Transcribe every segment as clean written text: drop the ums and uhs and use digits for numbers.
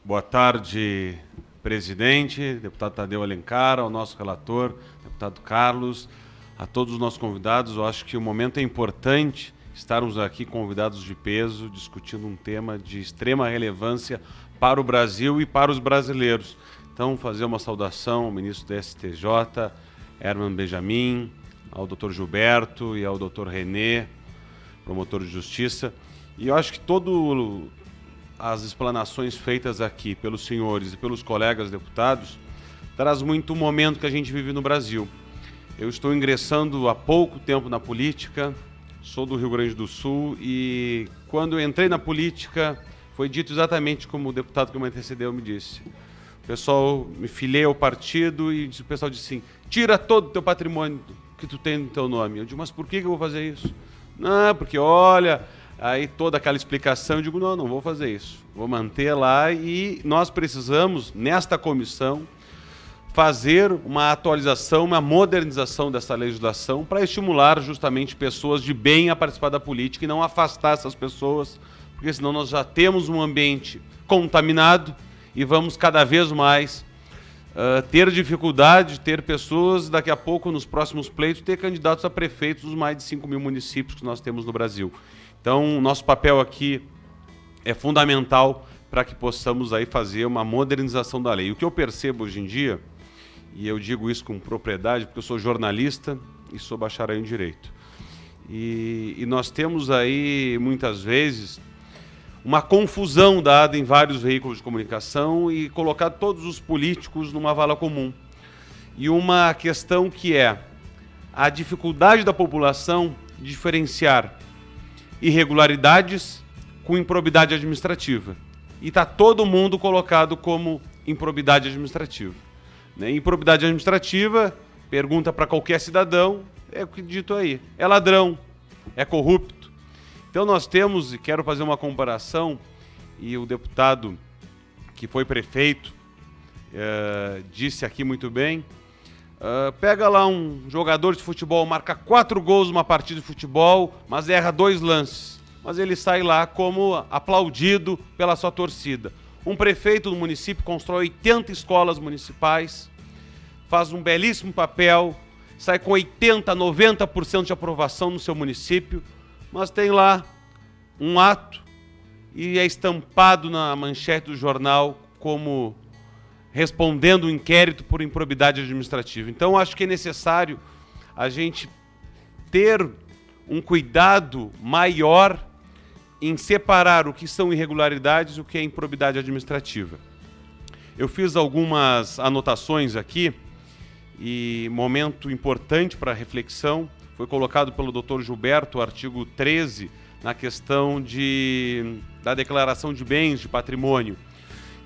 Boa tarde, presidente, deputado Tadeu Alencar, ao nosso relator, deputado Carlos, a todos os nossos convidados. Eu acho que o momento é importante estarmos aqui convidados de peso, discutindo um tema de extrema relevância para o Brasil e para os brasileiros. Então, fazer uma saudação ao ministro do STJ, Herman Benjamin, ao doutor Gilberto e ao doutor René, promotor de justiça. E eu acho que as explanações feitas aqui pelos senhores e pelos colegas deputados traz muito o momento que a gente vive no Brasil. Eu estou ingressando há pouco tempo na política, sou do Rio Grande do Sul e quando eu entrei na política foi dito exatamente como o deputado que me antecedeu me disse. O pessoal me filiei ao partido e o pessoal disse assim, tira todo o teu patrimônio que tu tem no teu nome. Eu digo, mas por que eu vou fazer isso? Não, porque olha... Aí toda aquela explicação, eu digo, não vou fazer isso. Vou manter lá e nós precisamos, nesta comissão, fazer uma atualização, uma modernização dessa legislação para estimular justamente pessoas de bem a participar da política e não afastar essas pessoas, porque senão nós já temos um ambiente contaminado e vamos cada vez mais ter dificuldade de ter pessoas, daqui a pouco, nos próximos pleitos, ter candidatos a prefeitos dos mais de 5 mil municípios que nós temos no Brasil. Então, nosso papel aqui é fundamental para que possamos aí fazer uma modernização da lei. O que eu percebo hoje em dia, e eu digo isso com propriedade, porque eu sou jornalista e sou bacharel em Direito. E nós temos aí, muitas vezes, uma confusão dada em vários veículos de comunicação e colocar todos os políticos numa vala comum. E uma questão que é a dificuldade da população de diferenciar irregularidades com improbidade administrativa. E está todo mundo colocado como improbidade administrativa. Né? Improbidade administrativa, pergunta para qualquer cidadão, é o que dito aí, é ladrão, é corrupto. Então nós temos, e quero fazer uma comparação, e o deputado que foi prefeito disse aqui muito bem, pega lá um jogador de futebol, marca 4 gols numa partida de futebol, mas erra 2 lances. Mas ele sai lá como aplaudido pela sua torcida. Um prefeito do município constrói 80 escolas municipais, faz um belíssimo papel, sai com 80%, 90% de aprovação no seu município, mas tem lá um ato e é estampado na manchete do jornal como respondendo um inquérito por improbidade administrativa. Então, acho que é necessário a gente ter um cuidado maior em separar o que são irregularidades e o que é improbidade administrativa. Eu fiz algumas anotações aqui e momento importante para reflexão foi colocado pelo Dr. Gilberto, o artigo 13, na questão da declaração de bens, de patrimônio.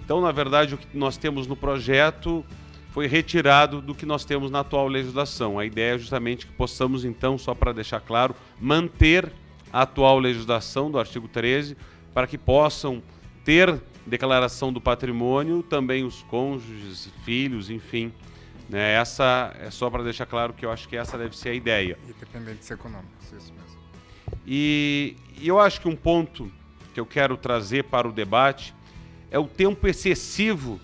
Então, na verdade, o que nós temos no projeto foi retirado do que nós temos na atual legislação. A ideia é justamente que possamos, então, só para deixar claro, manter a atual legislação do artigo 13 para que possam ter declaração do patrimônio também os cônjuges, filhos, enfim. Né? Essa é só para deixar claro que eu acho que essa deve ser a ideia. Independentes econômicos, isso mesmo. E eu acho que um ponto que eu quero trazer para o debate é o tempo excessivo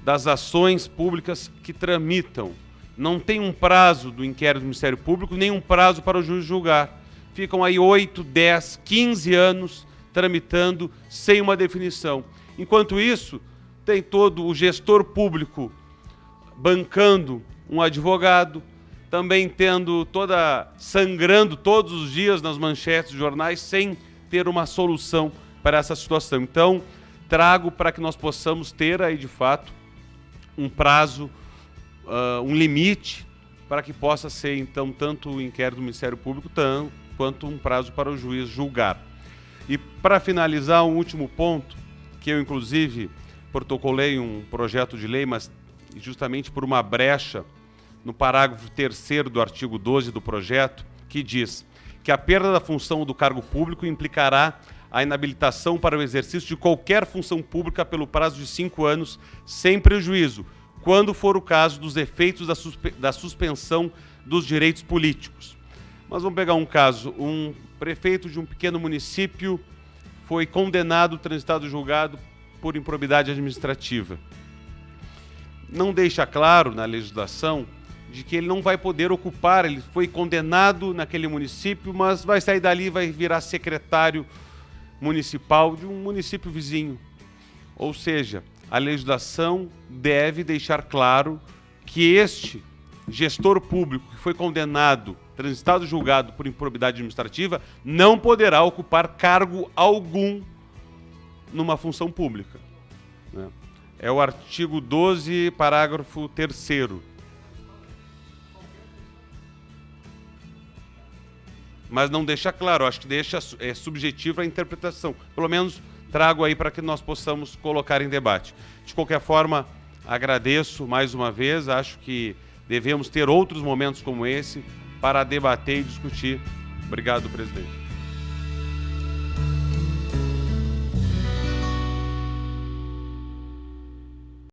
das ações públicas que tramitam. Não tem um prazo do inquérito do Ministério Público, nem um prazo para o juiz julgar. Ficam aí 8, 10, 15 anos tramitando sem uma definição. Enquanto isso, tem todo o gestor público bancando um advogado, também sangrando todos os dias nas manchetes dos jornais sem ter uma solução para essa situação. Então, trago para que nós possamos ter aí, de fato, um prazo, um limite, para que possa ser, então, tanto o inquérito do Ministério Público, quanto um prazo para o juiz julgar. E, para finalizar, um último ponto, que eu, inclusive, protocolei um projeto de lei, mas justamente por uma brecha no parágrafo 3º do artigo 12 do projeto, que diz que a perda da função do cargo público implicará a inabilitação para o exercício de qualquer função pública pelo prazo de 5 anos, sem prejuízo, quando for o caso dos efeitos da suspensão dos direitos políticos. Mas vamos pegar um caso. Um prefeito de um pequeno município foi condenado, transitado e julgado por improbidade administrativa. Não deixa claro na legislação de que ele não vai poder ocupar, ele foi condenado naquele município, mas vai sair dali e vai virar secretário municipal de um município vizinho. Ou seja, a legislação deve deixar claro que este gestor público que foi condenado, transitado julgado por improbidade administrativa, não poderá ocupar cargo algum numa função pública, né? É o artigo 12, parágrafo 3º. Mas não deixa claro, acho que deixa subjetiva a interpretação. Pelo menos trago aí para que nós possamos colocar em debate. De qualquer forma, agradeço mais uma vez, acho que devemos ter outros momentos como esse para debater e discutir. Obrigado, presidente.